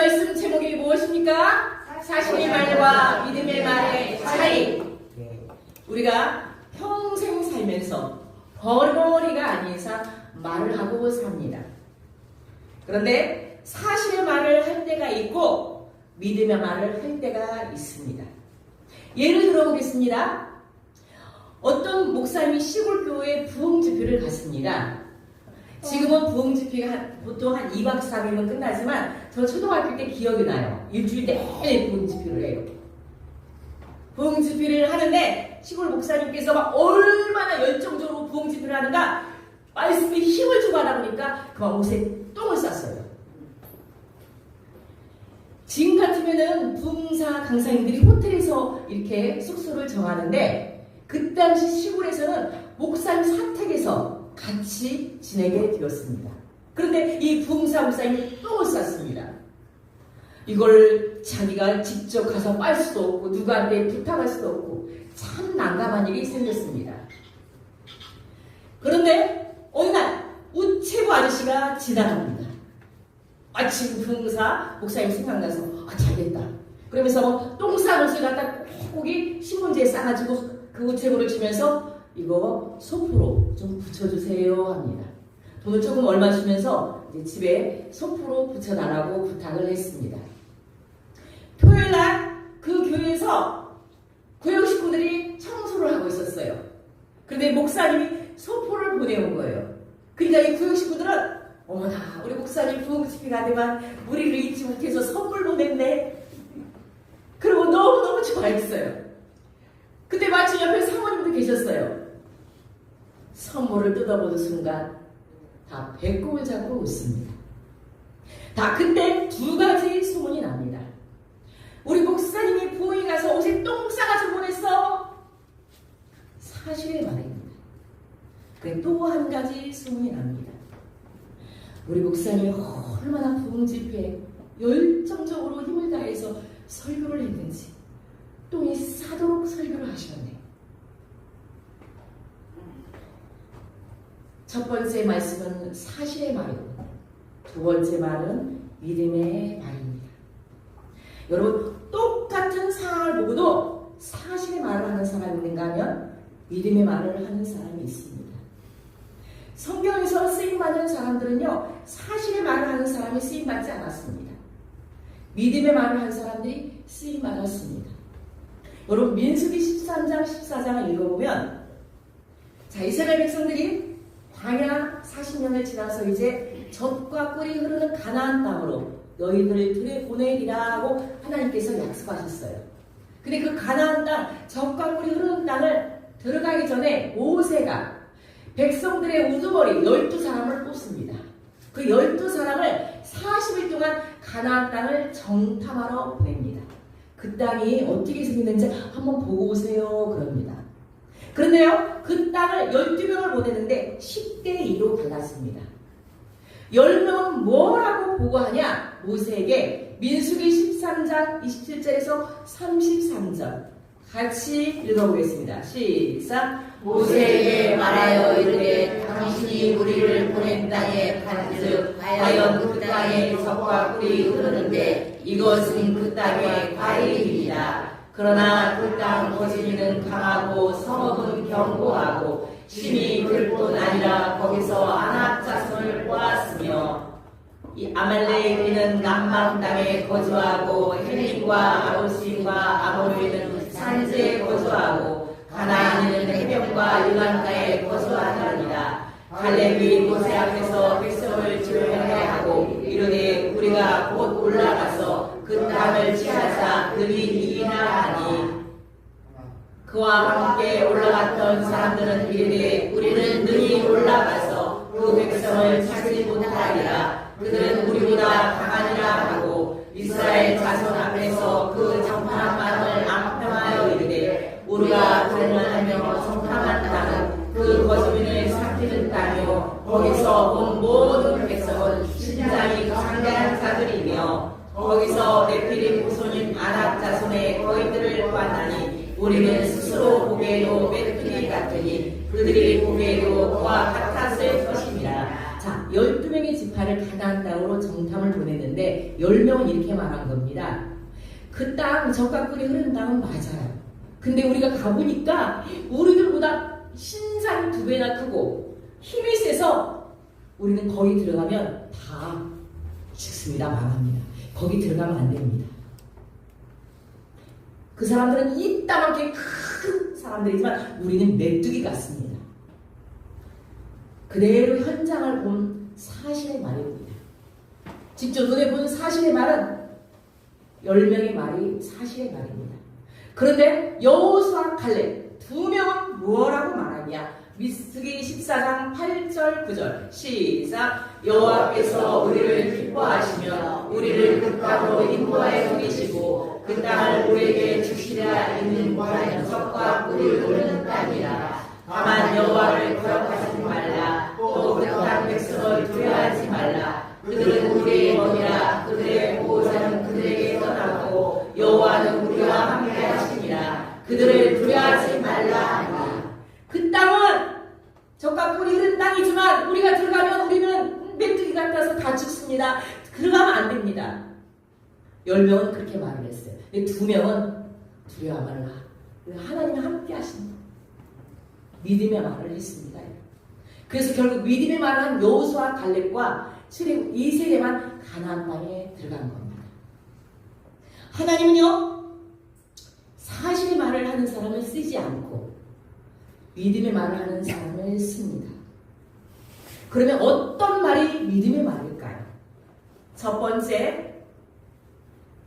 말씀 제목이 무엇입니까? 사실의 말과 믿음의 말의 차이. 우리가 평생 살면서 버리버리가 아닌 이상 말을 하고 삽니다. 그런데 사실의 말을 할 때가 있고 믿음의 말을 할 때가 있습니다. 예를 들어보겠습니다. 어떤 목사님이 시골교회에 부흥집회를 갔습니다. 지금은 부흥집회가 보통 한 2박 3일은 끝나지만 저 초등학교 때 기억이 나요. 일주일 내내 부흥집회를 해요. 부흥집회를 하는데 시골 목사님께서 막 얼마나 열정적으로 부흥집회를 하는가 말씀에 힘을 주고 하다 보니까 그만 옷에 똥을 쌌어요. 지금 같으면은 부흥사 강사님들이 호텔에서 이렇게 숙소를 정하는데 그 당시 시골에서는 목사님 사택에서 같이 지내게 되었습니다. 그런데 이 부흥사 목사님이 똥을 쌌습니다. 이걸 자기가 직접 가서 빨 수도 없고 누구한테 부탁할 수도 없고 참 난감한 일이 생겼습니다. 그런데 어느 날 우체부 아저씨가 지나갑니다. 마침 부흥사 목사님 생각나서 잘됐다. 그러면서 똥 싼 옷을 갖다 꼭이 신문지에 싸가지고 그 우체부를 주면서 이거 소포로 좀 붙여주세요 합니다. 돈을 조금 얼마 주면서 이제 집에 소포로 붙여달라고 부탁을 했습니다. 토요일날 그 교회에서 교육 식구들이 청소를 하고 있었어요. 그런데 목사님이 소포를 보내온 거예요. 그러니까 이 교육 식구들은 어머나 우리 목사님 부흥집회 가더만 우리를 잊지 못해서 선물 보냈네. 그리고 너무너무 좋아했어요. 그때 마침 옆에 사모님도 계셨어요. 선물을 뜯어보는 순간 다 배꼽을 잡고 웃습니다. 다 그때 두 가지 소문이 납니다. 우리 목사님이 부흥에 가서 옷에 똥 싸가지고 보냈어. 사실의 말입니다. 그래 또 한 가지 소문이 납니다. 우리 목사님이 얼마나 부흥 집회에 열정적으로 힘을 다해서 설교를 했는지 똥이 싸도록 설교를 하셨네. 첫 번째 말씀은 사실의 말이고 두 번째 말은 믿음의 말입니다. 여러분 똑같은 상황을 보고도 사실의 말을 하는 사람이 있는가 하면 믿음의 말을 하는 사람이 있습니다. 성경에서 쓰임받는 사람들은요 사실의 말을 하는 사람이 쓰임받지 않았습니다. 믿음의 말을 하는 사람들이 쓰임받았습니다. 여러분 민수기 13장 14장을 읽어보면 자 이스라엘 백성들이 광야 40년을 지나서 이제 젖과 꿀이 흐르는 가나안 땅으로 너희들을 들여보내리라 하고 하나님께서 약속하셨어요. 근데 그 가나안 땅 젖과 꿀이 흐르는 땅을 들어가기 전에 모세가 백성들의 우두머리 12사람을 뽑습니다. 그 12사람을 40일 동안 가나안 땅을 정탐하러 보냅니다. 그 땅이 어떻게 생겼는지 한번 보고 오세요 그럽니다. 그런데요 그 땅을 12명을 보내는데 10대2로 갈랐습니다. 10명은 뭐라고 보고하냐 모세에게 민수기 13장 27절에서 33절 같이 읽어보겠습니다. 시작. 모세에게 말하여 이르되 당신이 우리를 보낸 땅에 간즉 과연 그 땅에 젖과 꿀이 흐르는데 이것은 그 땅의 과일입니다. 그러나 그 땅 거지미는 강하고 성읍은 견고하고 심히 그뿐 아니라 거기서 아낙 자손을 보았으며 이 아말렉인은 남방 땅에 거주하고 헬린과 아모스인과 아모리는 산지에 거주하고 가나안인은 해변과 유난가에 거주하느니라. 갈렙이 모세 앞에서 백성을 조용하게 하고 이르되 우리가 곧 올라가서 그 땅을 취하자 그리 이기나 하니 그와 함께 올라갔던 사람들은 이르되 우리는 능히 올라가서 그 백성을 찾지 못하리라. 그들은 우리보다 강하니라 하고 이스라엘 자손 앞에서 그 정탐한 땅을 암평하여 이르되 우리가 갈망하며 정탐한 땅은 그 거주민을 삼키는 땅이요 거기서 온 모든 백성은 신장이 장대한 자들이며 거기서 네피림 후손인 아낙 자손의 거인들을 만나니 우리는 스스로 보기에도 메뚜기 같으니 그들이 보기에도 그와 같았을 것입니다. 자 12명의 지파를 가나안 땅으로 정탐을 보냈는데 10명은 이렇게 말한 겁니다. 그 땅 젖과 꿀이 흐르는 땅은 맞아요. 근데 우리가 가보니까 우리들보다 신장이 2배나 크고 힘이 세서 우리는 거기 들어가면 다 죽습니다. 망합니다. 거기 들어가면 안 됩니다. 그 사람들은 이따만큼 큰 사람들이지만 우리는 메뚜기 같습니다. 그대로 현장을 본 사실의 말입니다. 직접 눈에 본 사실의 말은 10명의 말이 사실의 말입니다. 그런데 여호수아 갈렙 2명은 뭐라고 말하냐? 민수기 14장 8절 9절 시작. 여호와께서 우리를 기뻐하시며 우리를 그 땅으로 인도하여 섬기시고 그 땅을 우리에게 주시려 있는 바는 젖과 꿀이 흐르는 땅이라. 다만 여호와를 거역하지 말라. 또 그 땅 백성을 두려워하지 말라. 그들은 우리의 먹이라. 그들의 보호자는 그들에게 떠나고 여호와는 우리와 함께 하시니라. 그들을 두려워하지 말라. 그 땅은 젖과 꿀이 흐른 땅이지만 우리가 들어가면 우리는 메뚜기 같아서 다 죽습니다. 들어가면 안 됩니다. 10명은 그렇게 말을 했어요. 근데 2명은 두려워 말라. 하나님이 함께 하신다. 믿음의 말을 했습니다. 그래서 결국 믿음의 말을 한 여호수아 갈렙과 출애굽 2세대만 가나안 땅에 들어간 겁니다. 하나님은요, 사실의 말을 하는 사람을 쓰지 않고 믿음의 말을 하는 사람을 씁니다. 그러면 어떤 말이 믿음의 말일까요? 첫 번째,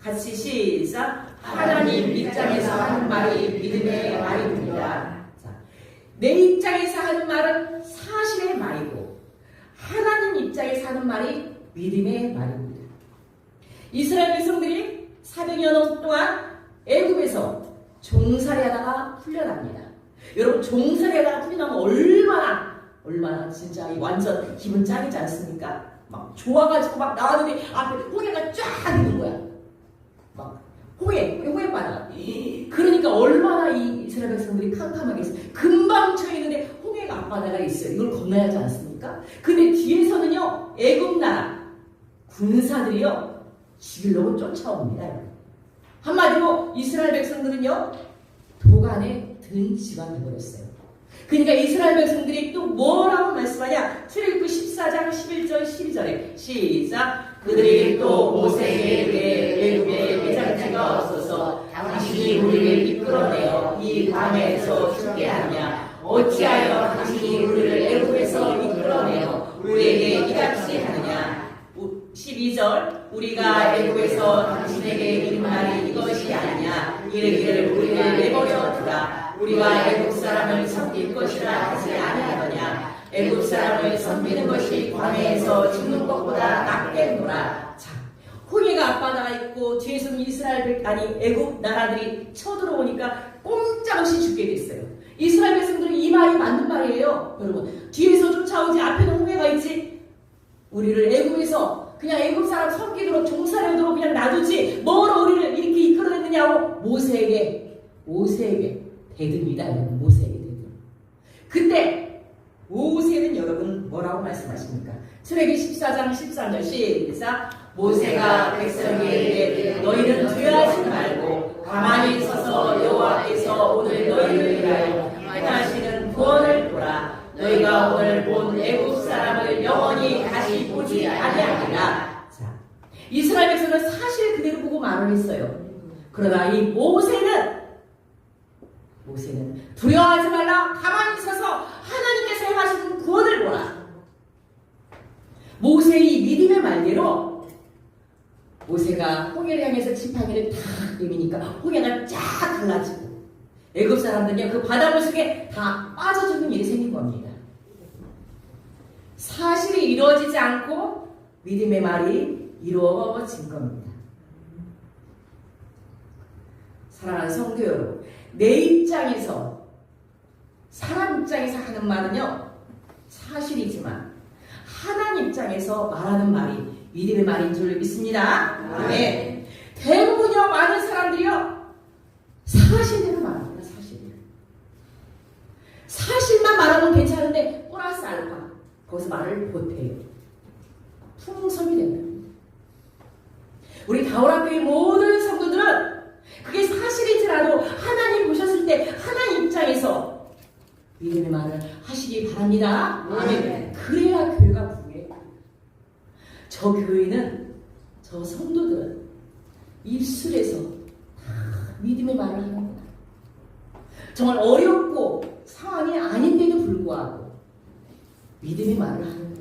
같이 시작. 하나님 입장에서 하는 말이 믿음의 말입니다. 자, 내 입장에서 하는 말은 사실의 말이고 하나님 입장에서 하는 말이 믿음의 말입니다. 이스라엘 백성들이 400여 년 동안 애굽에서 종살이하다가 풀려납니다. 여러분, 종살이하다가 풀려나면 얼마나 진짜 완전 기분 짱이지 않습니까? 막 좋아가지고 막 나왔는데 앞에 홍해가 쫙 있는 거야. 막 홍해바다. 그러니까 얼마나 이 이스라엘 백성들이 캄캄하게 있어요. 금방 쳐있는데 홍해가 앞바다가 있어요. 이걸 건너야 하지 않습니까? 근데 뒤에서는요, 애굽 나라 군사들이요 죽이려고 쫓아옵니다. 한마디로 이스라엘 백성들은요 도간에 든 지가 되버렸어요. 그러니까 이스라엘 백성들이 또 뭐라고 말씀하냐? 출애굽기 14장 11절 12절에 시작. 그들이 또 모세에게 애굽에 매장지가 없어서 당신이 우리를 이끌어내어 이 광야에서 죽게 하냐? 어찌하여 당신이 우리를 애굽에서 이끌어내어 우리에게 이같이 하느냐? 12절 우리가 애굽에서 당신에게 이른 말이 이것이 아니냐? 이르기를 우리를 내버려 두라. 우리가 애굽 사람을 섬길 것이라 하지 아니하느냐? 애굽 사람을 섬기는 것이 광야에서 죽는 것보다 낫겠노라. 자, 홍해가 앞바다가 있고 뒤에서는 애굽 나라들이 쳐들어오니까 꼼짝없이 죽게 됐어요. 이스라엘 백성들은 이 말이 맞는 말이에요. 여러분, 뒤에서 쫓아오지 앞에는 홍해가 있지. 우리를 애굽에서 그냥 애굽 사람 섬기도록 종살이하도록 그냥 놔두지 뭐로 우리를 이렇게 이끌어냈느냐고 모세에게 대듭니다. 여러분, 모세에게 대듭. 근데 모세는 여러분 뭐라고 말씀하십니까? 출애굽기 14장 13절 시작. 모세가 백성에게 너희는 두려워하지 말고 가만히 서서 여호와께서 오늘 너희를 위하여 행하시는 구원을 보라. 너희가 오늘 본 애굽 사람을 영원히 다시 보지 아니하리라. 자, 이스라엘 백성은 사실 그대로 보고 말을 했어요. 그러나 이 모세는 두려워하지 말라. 가만히 서서 하나님께서 행하시는 구원을 보라. 모세의 믿음의 말대로 모세가 홍해를 향해서 지팡이를 탁 내미니까 홍해가 쫙 갈라지고 애굽 사람들이 그 바닷물 속에 다 빠져 죽는 일이 생긴 겁니다. 사실이 이루어지지 않고 믿음의 말이 이루어진 겁니다. 사랑하는 성도 여러분, 내 입장에서 사람 입장에서 하는 말은요 사실이지만 하나님 입장에서 말하는 말이 믿음의 말인 줄 믿습니다. 네. 대부분요 많은 사람들이요 사실대로 말합니다. 사실만 말하면 괜찮은데 플러스 알파 거기서 말을 못해요. 대화교회 모든 성도들은 그게 사실일지라도 하나님 보셨을 때 하나님 입장에서 믿음의 말을 하시기 바랍니다. 아멘. 그래야 교회가 부해. 저 교회는, 저 성도들은 입술에서 다 믿음의 말을 하는구나. 정말 어렵고 상황이 아닌데도 불구하고 믿음의 말을 하는구나.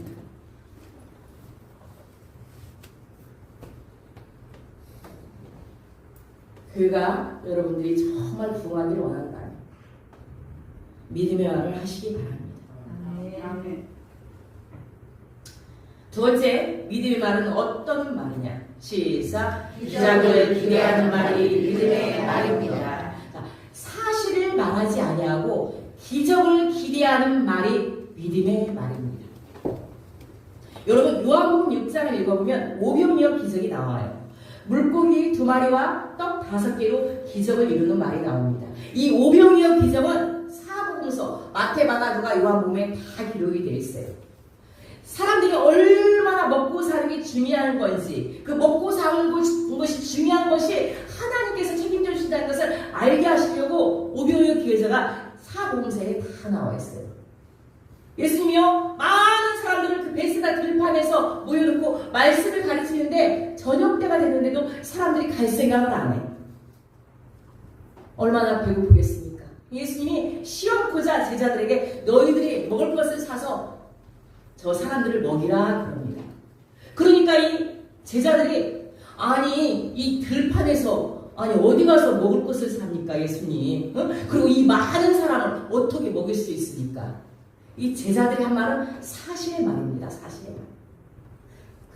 교회가 여러분들이 정말 부흥하기를 원한다면 믿음의 말을 하시기 바랍니다. 아멘. 두 번째, 믿음의 말은 어떤 말이냐? 시작. 기적을 기대하는 말이 믿음의 말입니다. 자, 사실을 말하지 아니하고 기적을 기대하는 말이 믿음의 말입니다. 여러분, 요한복음 6장을 읽어보면 오병이어 기적이 나와요. 물고기 2마리와 떡 5개로 기적을 이루는 말이 나옵니다. 이 오병이어 기적은 사복음서, 마태, 마가, 누가, 요한복음에 다 기록이 되어 있어요. 사람들이 얼마나 먹고 사는 게 중요한 건지, 그 먹고 사는 것이 중요한 것이 하나님께서 책임져 주신다는 것을 알게 하시려고 오병이어 기적가 사복음서에 다 나와 있어요. 예수님이요, 많은 사람들을 그 베스다 들판에서 모여놓고 말씀을 가르치는데 저녁 때가 됐는데도 사람들이 갈 생각을 안 해. 얼마나 배고프겠습니까? 예수님이 시험코자 제자들에게 너희들이 먹을 것을 사서 저 사람들을 먹이라 그럽니다. 그러니까 이 제자들이 아니 이 들판에서 아니 어디 가서 먹을 것을 삽니까 예수님? 그리고 이 많은 사람을 어떻게 먹일 수 있습니까? 이 제자들이 한 말은 사실의 말입니다. 사실의 말.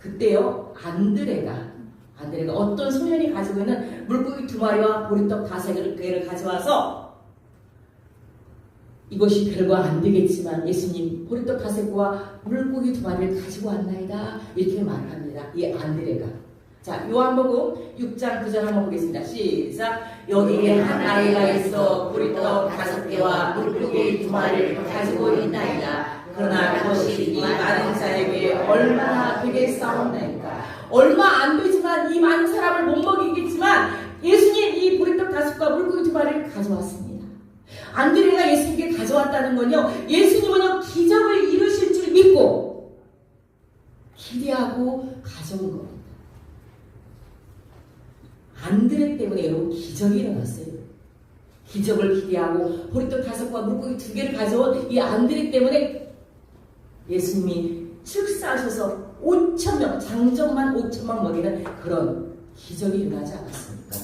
그때요 안드레가 어떤 소년이 가지고 있는 물고기 2마리와 보리떡 5개를 가져와서 이것이 별거 안 되겠지만 예수님 보리떡 5개와 물고기 2마리를 가지고 왔나이다 이렇게 말을 합니다. 이 안드레가. 자, 요한복음 6장 9절 한번 보겠습니다. 시작. 여기에 한 아이가 있어 보리떡 5개와 물고기 2마리를 가지고 있나이다. 그러나 그것이 이 많은 자에게 얼마나 되겠사옵나이까. 얼마 안 되지만 이 많은 사람을 못 먹이겠지만 예수님 이 보리떡 5개와 물고기 2마리를 가져왔습니다. 안드레가 예수님께 가져왔다는 건요, 예수님은요 기적을 이루실 줄 믿고 기대하고 가져온 겁니다. 안드레 때문에 여러분 기적이 일어났어요. 기적을 기대하고 보리떡 5개와 물고기 2개를 가져온 이 안드레 때문에 예수님이 축사하셔서 5,000명, 장정만 5,000명 먹이는 그런 기적이 일어나지 않았습니까?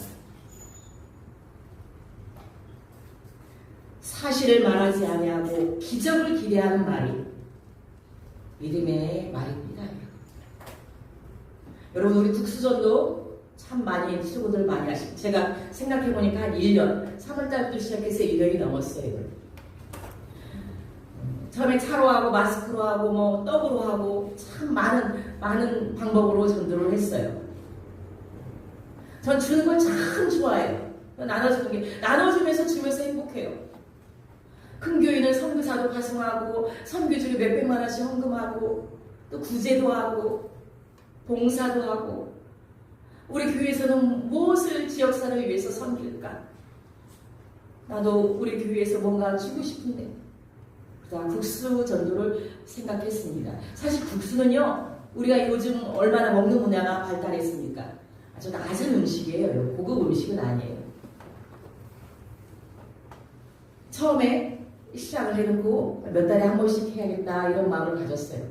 사실을 말하지 아니하고 기적을 기대하는 말이 믿음의 말입니다. 여러분 우리 국수전도 참 많이 수고들 많이 하시고 제가 생각해보니까 한 1년 3월달부터 시작해서 1년이 넘었어요. 처음에 차로 하고 마스크로 하고 뭐 떡으로 하고 참 많은 방법으로 전도를 했어요. 전 주는 걸 참 좋아해요. 나눠주는 게 나눠주면서 주면서 행복해요. 큰 교회는 선교사도 파송하고 선교주를 몇백만 원씩 헌금하고 또 구제도 하고 봉사도 하고 우리 교회에서는 무엇을 지역사를 위해서 섬길까? 나도 우리 교회에서 뭔가 주고 싶은데 국수 전도를 생각했습니다. 사실 국수는요 우리가 요즘 얼마나 먹는 문화가 발달했습니까? 아주 낮은 음식이에요. 고급 음식은 아니에요. 처음에 시작을 해놓고 몇 달에 한 번씩 해야겠다 이런 마음을 가졌어요.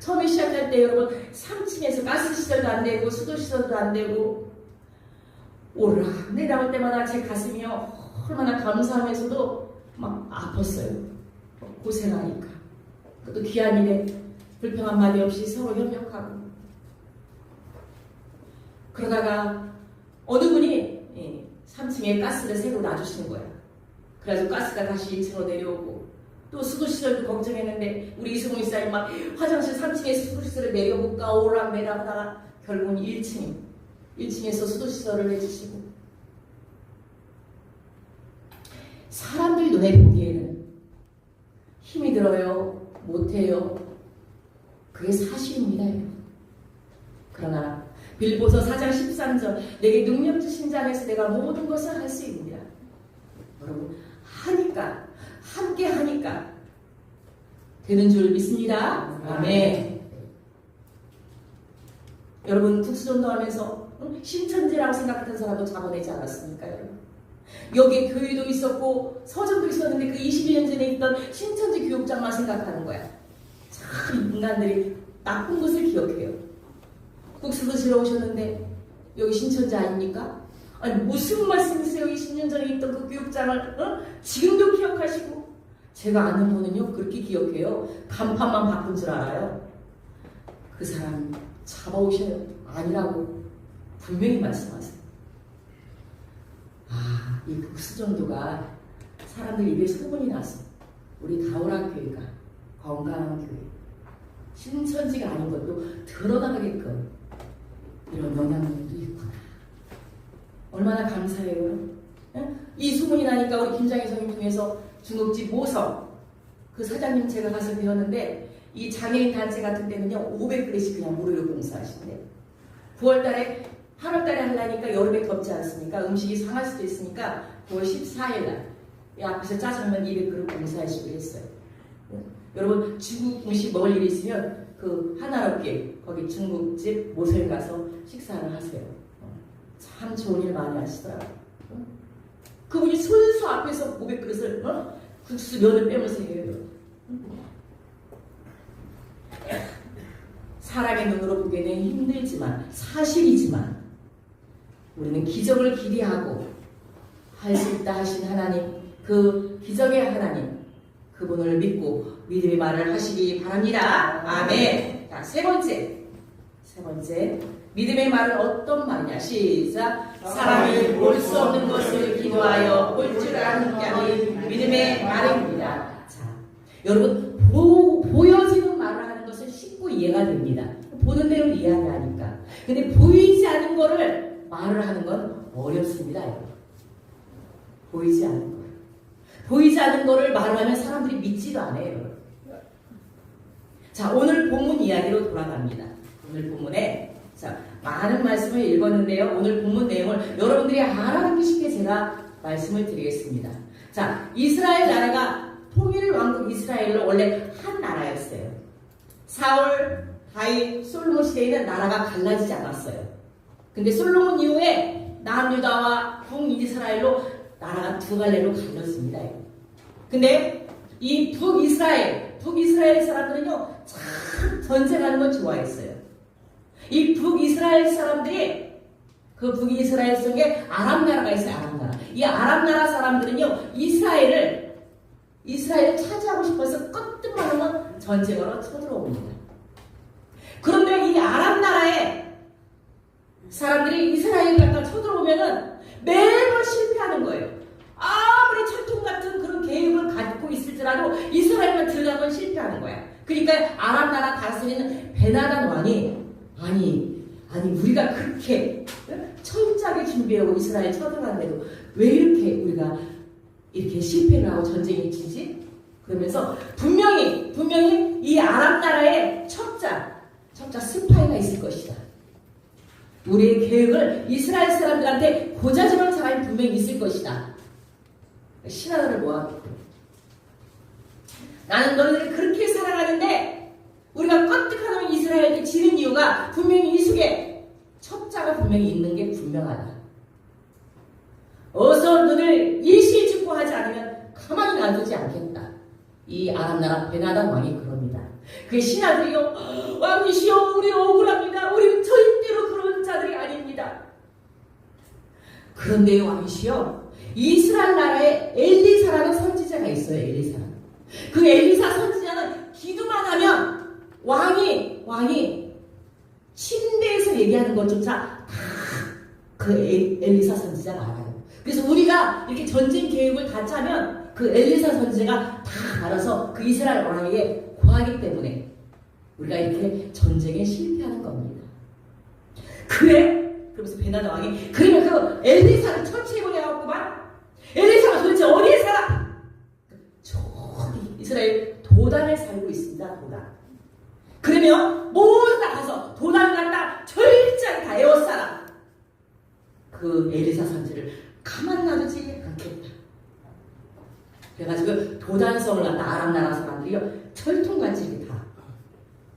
처음에 시작할 때 여러분 3층에서 가스 시설도 안 되고 수도 시설도 안 되고 오르락 내려올 때마다 제 가슴이요 얼마나 감사하면서도 막 아팠어요. 고생하니까. 또 귀한 일에 불평 한마디 없이 서로 협력하고 그러다가 어느 분이 3층에 가스를 새로 놔주시는 거야. 그래가지고 가스가 다시 1층으로 내려오고 또 수도시설도 걱정했는데 우리 이승훈 이사님 막 화장실 3층에 수도시설을 내려볼까 오락 내려가다가 결국은 1층에서 수도시설을 해주시고 사람들 눈에 보기에는 힘이 들어요 못해요 그게 사실입니다. 그러나 빌보서 4장 13절 내게 능력 주신 자 안에서 내가 모든 것을 할 수 있느니라. 여러분 하니까 함께 하니까 되는 줄 믿습니다. 아멘. 여러분 국수전도하면서 신천지라고 생각했던 사람도 잡아내지 않았습니까? 여러분 여기 교회도 있었고 서점도 있었는데 그 22년 전에 있던 신천지 교육장만 생각하는 거야. 참 인간들이 나쁜 것을 기억해요. 국수도 지러 오셨는데 여기 신천지 아닙니까? 아니 무슨 말씀이세요? 20년 전에 있던 그 교육장을 지금도 기억하시고. 제가 아는 분은요 그렇게 기억해요. 간판만 바꾼 줄 알아요. 그 사람 잡아오셔요. 아니라고 분명히 말씀하세요. 아, 이 국수전도가 사람들 입에 소문이 나서 우리 가오라 교회가 건강한 교회, 신천지가 아닌 것도 드러나게끔 이런 영향력도 있구나. 얼마나 감사해요. 이 소문이 나니까 우리 김장희 성님 통해서 중국집 모성 그 사장님 제가 가서 배웠는데 이 장애인 단체 같은 데는요 500그릇씩 그냥 무료로 봉사하신대. 9월달에 8월달에 하려니까 여름에 덥지 않습니까? 음식이 상할 수도 있으니까 9월 14일날 이 앞에서 짜장면 200그릇 봉사하시고 했어요. 여러분 중국 음식 먹을 일이 있으면 그 하나롭게 거기 중국집 모서에 가서 식사를 하세요. 참 좋은 일 많이 하시더라고요. 그분이 손수 앞에서 500그릇을 국수 면을 빼면서 해요. 사람의 눈으로 보기에는 힘들지만 사실이지만 우리는 기적을 기대하고 할 수 있다 하신 하나님, 그 기적의 하나님 그분을 믿고 믿음의 말을 하시기 바랍니다. 아멘. 자, 세 번째 믿음의 말은 어떤 말이냐? 시작. 사람이 볼 수 없는 것을 기도하여 볼 줄 아는 자의 믿음의 말입니다. 자, 여러분 보여지는 말을 하는 것은 쉽고 이해가 됩니다. 보는 대로 이해하게 하니까. 근데 보이지 않는 거를 말을 하는 건 어렵습니다. 여러분. 보이지 않는 거예요. 보이지 않는 거를 말하면 사람들이 믿지도 않아요. 자, 오늘 본문 이야기로 돌아갑니다. 오늘 본문에 많은 말씀을 읽었는데요. 오늘 본문 내용을 여러분들이 알아듣기 쉽게 제가 말씀을 드리겠습니다. 자, 이스라엘 나라가 통일 왕국 이스라엘로 원래 한 나라였어요. 사울, 다윗, 솔로몬 시대에는 나라가 갈라지지 않았어요. 근데 솔로몬 이후에 남유다와 북이스라엘로 나라가 두 갈래로 갈렸습니다. 근데 이 북이스라엘 사람들은요 참 전쟁하는 걸 좋아했어요. 이 북이스라엘 사람들이 그 북이스라엘 속에 아람 나라가 있어요. 아람 나라. 이 아람 나라 사람들은요 이스라엘을 차지하고 싶어서 껐든만 하면 전쟁으로 쳐들어옵니다. 그런데 이 아람 나라에 사람들이 이스라엘을 갖다 쳐들어오면은 매번 실패하는 거예요. 아무리 철통 같은 그런 계획을 갖고 있을지라도 이스라엘만 들어가면 실패하는 거야. 그러니까 아람 나라 다스리는 베나단 왕이 아니 우리가 그렇게 철저하게 준비하고 이스라엘 쳐들어갔는데도 왜 이렇게 우리가 이렇게 실패를 하고 전쟁이 치지? 그러면서 분명히 이 아람 나라에 첩자 스파이가 있을 것이다. 우리의 계획을 이스라엘 사람들한테 고자질하는 사람이 분명히 있을 것이다. 신하들을 모아놓고 나는 너희들을 그렇게 사랑하는데 우리가 껐득하면 이스라엘에게 지는 이유가 분명히 이 속에 첩자가 분명히 있는 게 분명하다. 어서 너를 일시직고하지 않으면 가만히 놔두지 않겠다. 이 아람나라 베나단 왕이 그럽니다. 그 신하들이요, 왕이시여 우리 억울합니다. 우리 절대로 그런 자들이 아닙니다. 그런데 왕이시여 이스라엘 나라에 엘리사라는 선지자가 있어요. 엘리사. 그 엘리사 선지자는 기도만 하면 왕이 침대에서 얘기하는 것조차 다 그 엘리사 선지자가 알아요. 그래서 우리가 이렇게 전쟁 계획을 다 짜면 그 엘리사 선지자가 다 알아서 그 이스라엘 왕에게 고하기 때문에 우리가 이렇게 전쟁에 실패하는 겁니다. 그래? 그러면서 베나단 왕이 그러면 그 엘리사를 처치해보려고만 엘리사가 도대체 어디에 살아? 저기 이스라엘 도단에 살고 있습니다. 도단. 그러면 모두 다 가서 도단 갖다 철저히 다 에워싸라. 그 엘리사 선지를 가만 놔두지 않겠다. 그래가지고 도단성을 갖다 아람 나라 사람들이요 철통같이 다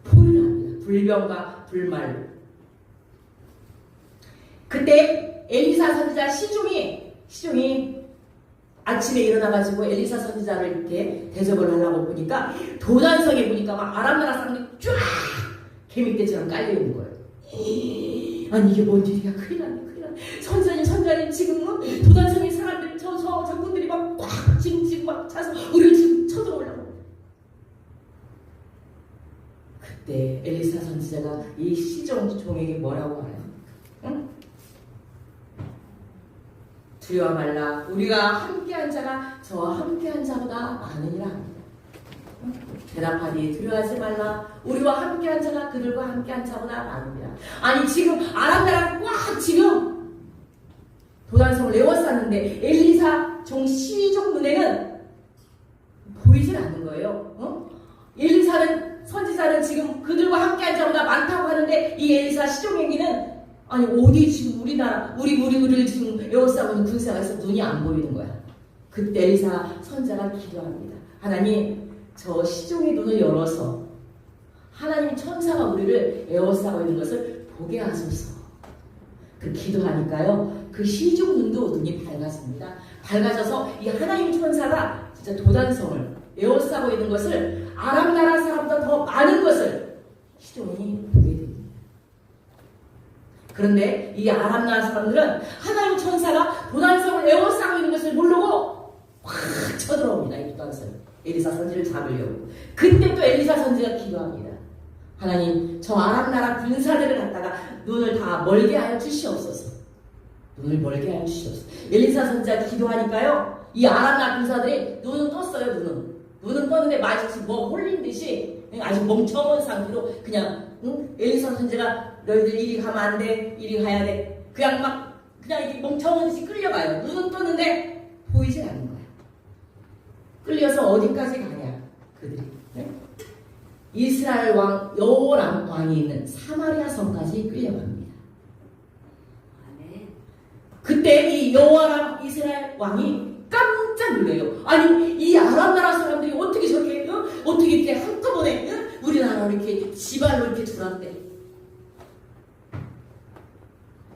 포위를 합니다. 불병과 불말로. 그때 엘리사 선지자 시종이 아침에 일어나가지고 엘리사 선지자를 이렇게 대접을 하려고 보니까 도단성에 보니까 막 아람 나라 사람들이 쫙 개미떼처럼 깔려있는 거예요. 아니 이게 뭔 일이야. 큰일 났네. 선자님 지금 도단성의 사람들 적군들이 막 꽉 지금 막 차서 우리를 지금 쳐들어오려고. 그때 엘리사 선지자가 이 시종에게 뭐라고 하나요? 응? 두려워 말라. 우리가 함께한 자가 저와 함께한 자보다 많으니라 합니다. 대답하니 두려워하지 말라. 우리와 함께한 자가 그들과 함께한 자보다 많으니라. 아니 지금 아람 나라가 꽉 지금 도단성을 에워쌌는데 엘리사 시종 눈에는 보이질 않는 거예요. 엘리사는 선지자는 지금 그들과 함께한 자보다 많다고 하는데 이 엘리사 시종에게는 아니 어디 지금 우리를 지금 에워싸고 있는 군사가 있어 눈이 안 보이는 거야. 그때 엘리사 선자가 기도합니다. 하나님 저 시종의 눈을 열어서 하나님 천사가 우리를 에워싸고 있는 것을 보게 하소서. 그 기도하니까요 그 시종 눈도 눈이 밝아집니다. 밝아져서 이 하나님 천사가 진짜 도단성을 에워싸고 있는 것을 아람 나라 사람보다 더 많은 것을 시종이 보게 됩니다. 그런데 이 아람 나라 사람들은 하나님 천사가 도단성을 에워싸고 있는 것을 모르고 확 쳐들어옵니다. 이 도단성 엘리사 선지를 잡으려고. 그때 또 엘리사 선지가 기도합니다. 하나님 저 아람 나라 군사들을 갖다가 눈을 다 멀게 하여 주시옵소서. 눈을 멀게 하여 주시옵소서. 엘리사 선지가 기도하니까요 이 아람 나라 군사들이 눈은 떴어요. 눈은 떴는데 마치 뭐 홀린 듯이 아주 멍청한 상태로 그냥 엘리사 선지가 너희들 이리 가면 안 돼, 이리 가야 돼. 그냥 이렇게 멍청한 듯이 끌려가요. 눈은 떴는데 보이질 않는 거야. 끌려서 어디까지 가냐 그들이. 네? 이스라엘 왕 여호람 왕이 있는 사마리아 성까지 끌려갑니다. 그때 이 여호람 이스라엘 왕이 깜짝 놀래요. 아니 이 아람 나라 사람들이 어떻게 저렇게 어떻게 이렇게 한꺼번에 우리나라로 이렇게 지발로 이렇게 들어왔대.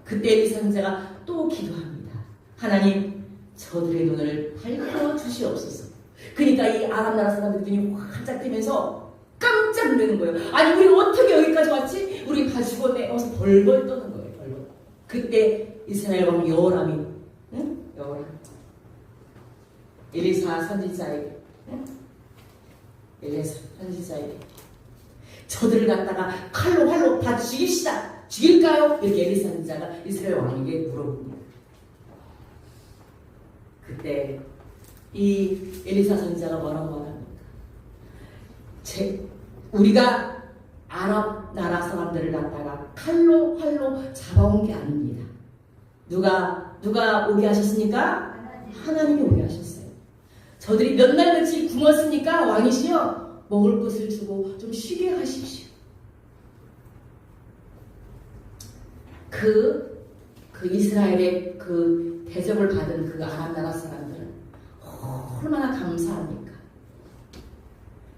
그때 엘리사 선지자가 또 기도합니다. 하나님 저들의 눈을 밝혀 주시옵소서. 그러니까 이 아람 나라 사람들이 눈이 활짝 뜨면서 깜짝 놀라는 거예요. 아니 우리 어떻게 여기까지 왔지? 우리 다 죽었네. 어서 벌벌 떠는 거예요. 벌벌. 그때 이스라엘 왕 여호람이 여호람 엘리사 선지자에게 엘리사 선지자에게 저들을 갖다가 칼로 활로 다 죽입시다. 죽일까요? 이렇게 엘리사 선지자가 이스라엘 왕에게 물어봅니다. 그때 이 엘리사 선지자가 뭐라고 말합니까? 우리가 아랍 나라 사람들을 갖다가 칼로 활로 잡아온 게 아닙니다. 누가 오게 하셨습니까? 하나님이 오게 하셨어요. 저들이 몇 날 며칠 굶었으니까 왕이시여 먹을 것을 주고 좀 쉬게 하십시오. 그 이스라엘의 그 대접을 받은 그 아랍 나라 사람들은 얼마나 감사합니까?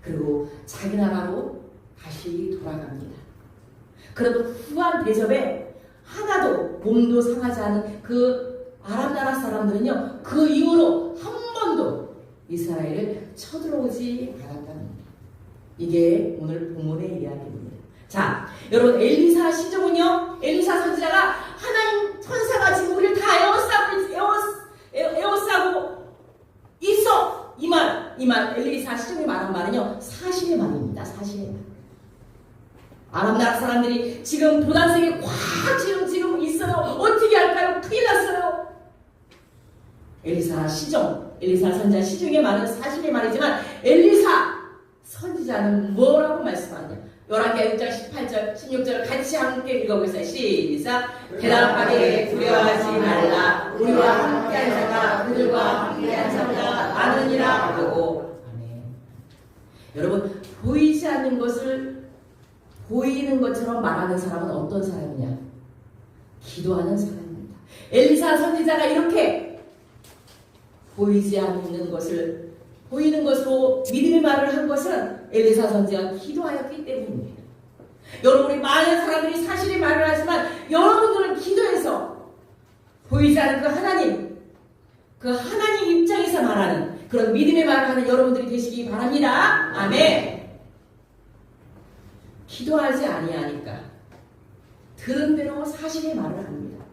그리고 자기 나라로 다시 돌아갑니다. 그래도 후한 대접에 하나도 몸도 상하지 않은 그 아랍 나라 사람들은요 그 이후로 한 번도 이스라엘을 쳐들어오지 않았답니다. 이게 오늘 본문의 이야기입니다. 자, 여러분 엘리사 시종은요 엘리사 선지자가 하나님 천사가 지금 우리를 다 에워싸고 있어 이 말 엘리사 시종이 말한 말은요 사실의 말입니다. 사실의 말. 아랍 나라 사람들이 지금 도단성에 꽉 지금 있어요. 어떻게 할까요? 큰일 났어요. 엘리사 선지자 시종의 말은 사실의 말이지만 엘리사 선지자는 뭐라고 말씀하느냐? 열왕기하 6장 18절 16절을 같이 함께 읽어보겠습니다. 시작. 대답하되 두려워하지 말라. 우리와 함께한 자가 그들과 함께한 자보다 많으니라 하고. 아멘. 여러분 보이지 않는 것을 보이는 것처럼 말하는 사람은 어떤 사람이냐? 기도하는 사람입니다. 엘리사 선지자가 이렇게 보이지 않는 것을 보이는 것으로 믿음의 말을 한 것은 엘리사 선지자가 기도하였기 때문입니다. 여러분이 많은 사람들이 사실의 말을 하지만 여러분들은 기도해서 보이지 않는 그 하나님 입장에서 말하는 그런 믿음의 말을 하는 여러분들이 되시기 바랍니다. 아멘. 기도하지 아니하니까 들은 대로 사실의 말을 합니다.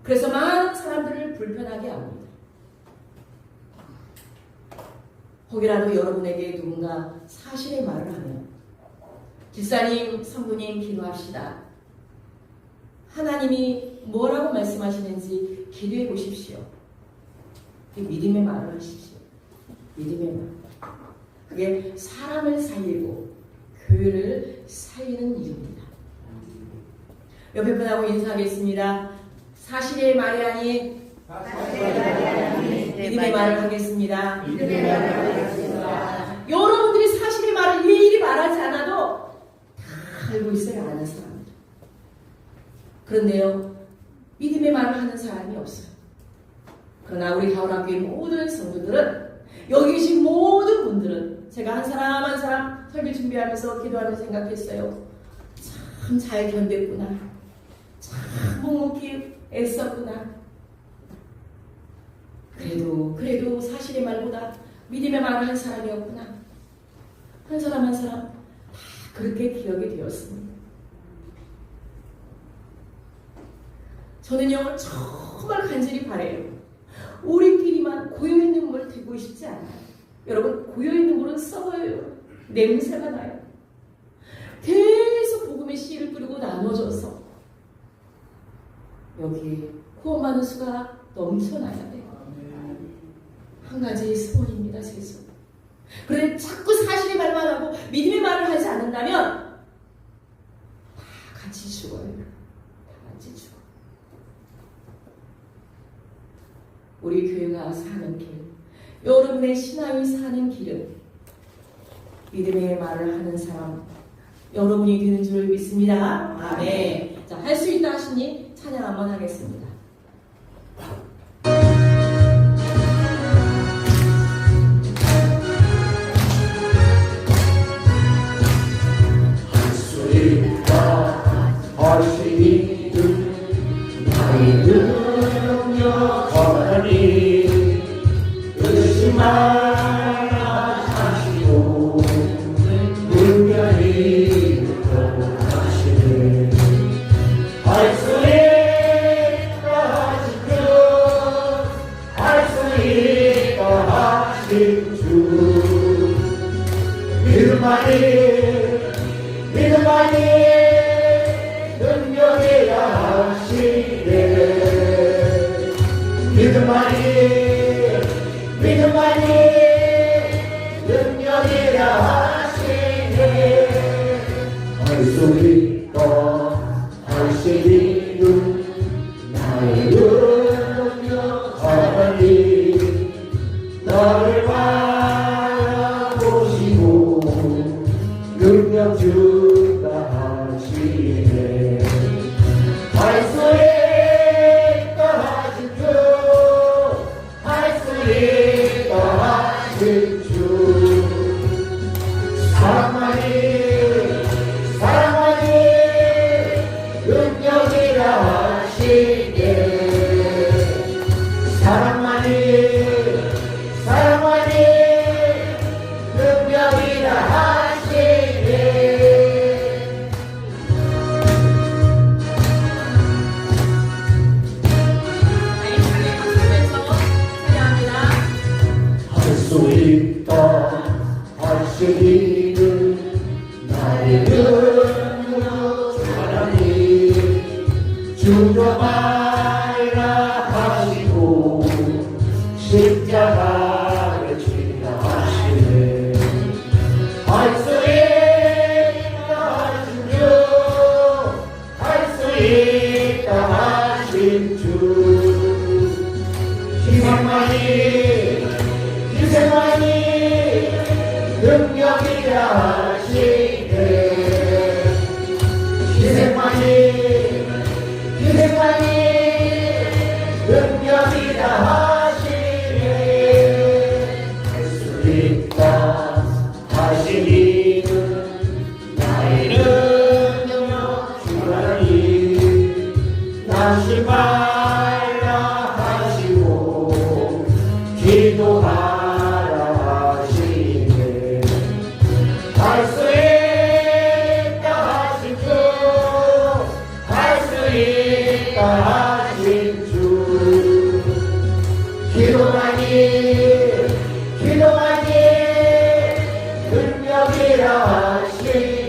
그래서 많은 사람들을 불편하게 합니다. 혹이라도 여러분에게 누군가 사실의 말을 하면 집사님, 성부님 기도합시다. 하나님이 뭐라고 말씀하시는지 기도해 보십시오. 믿음의 말을 하십시오. 믿음의 말. 그게 사람을 살리고 교회를 살리는 일입니다. 옆에 분하고 인사하겠습니다. 사실의 말이 아닌 믿음의 말을 하겠습니다. 여러분들이 사실의 말을 일일이 말하지 않아도 다 알고 있어야 아는 사람입니다. 그런데요, 믿음의 말을 하는 사람이 없어요. 그러나 우리 가을학교의 모든 성도들은, 여기 계신 모든 분들은 제가 한 사람 한 사람 설교 준비하면서 기도하면서 생각했어요. 참 잘 견뎠구나. 참 묵묵히 애썼구나. 그래도 사실의 말보다 믿음의 말을 한 사람이었구나. 한 사람 한 사람 다 그렇게 기억이 되었습니다. 저는요, 정말 간절히 바라요. 우리끼리만 고여있는 물을 들고 싶지 않아요. 여러분, 고여있는 물은 썩어요. 냄새가 나요. 계속 복음의 씨를 뿌리고 나눠줘서 여기 구원받는 수가 넘쳐나야 돼요. 한 가지 소원입니다, 제 소원. 그런데 자꾸 사실의 말만 하고 믿음의 말을 하지 않는다면 다 같이 죽어요. 다 같이 죽어요. 우리 교회가 사는 길, 여러분의 신앙이 사는 길은 믿음의 말을 하는 사람, 여러분이 되는 줄 믿습니다. 아멘. 자, 할 수 있다 하시니 찬양 한번 하겠습니다. 할 수 있다 하시니 나의 능력 하나니 의심 말라 하시고 분명히 하시네. 할 수 있다 하시며 할 수 있다 하신 주 믿음만이 능력이라 하시네. 믿음만이 능력이라 하시네. 할 수 있다 하시니는 나의 능력 하나니 나를 바라보시고 능력 준다 하시네. 할 수 있다 하신 주 할 수 있다 하신 주 사랑만이 능력이라 하시네. 사랑만이 능력이라 하시네. 할 수 있다 하시니는 나의 능력 하나니 죽어가라 하시고 십자가를 지라 하시네. 할 수 있다 하신 주 할 수 있다 하신 주 희생만이 능력이라 하시네. 하지 말라 하시고 기도하라 하시네 할 수 있다 하신 주 할 수 있다 하신 주 기도하니 능력이라 하시네